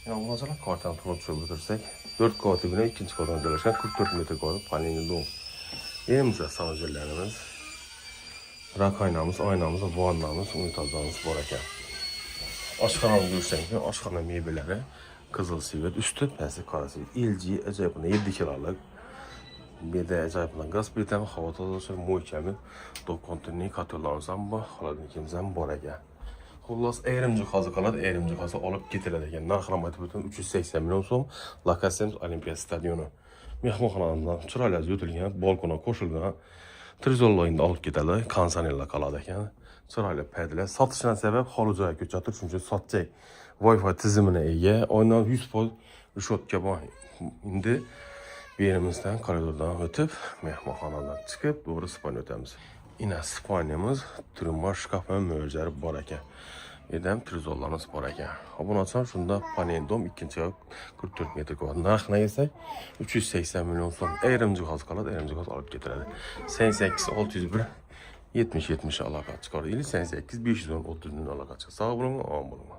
Yani bundan kartdan turup çöpürürsek 4 kağıtı güne ikinci kağıtdan dolaşan 44 metre kağıt panelini doğum. Yerimizde sanatçılarımız, rak aynamız, aynamız, vannamız, unitazlarımız var ekan. Aşxanamı görürsən ki, aşxana meyveləri, qızıl sivet, üstü pəsi qara sivet, LG, acayiplə 7 kiloluk. Bir də acayiplə qaz bir tane hava tozası, muhkəmi, dop kontinli katörlarımızdan bu, xaladnikimizdən var ekan. Xullas, eyrimci xazı qalad, eyrimci xazı olub getirildi ekan. Narxramatı bütün 380 milyon so'm, Lakasem Olimpiya stadionu. Mehmonxonamdan chiroyli yo'tilgan, balkona qo'shilgan, Trizolloyinda olib ketadi, konsanella qoladi ekan. Chiroyli paydalar, sotishdan sabab holi joyga ko'chatdi, chunki sotsak Wi-Fi tizimine ega, oynan 100% rishotka bor. Endi yerimizden koridordan o'tib, mehmonxonadan chiqib, doğru spanya o'tamiz. Yine spanyamiz, trimar şkaf ve mo'ljari bor ekan. Edem trizollarımız bor ekan. Bunu açsam şunda panendom 2 44 metr kvadrat. Narxına gəlsək 380 milyon so'm. Ayrim jihoz qoladi, ayrim jihoz olib ketiladi. 88 601 70 70 aloqa chiqardi. 88 510 30 aloqa chiqdi. Sog' bo'ling, omon bo'ling.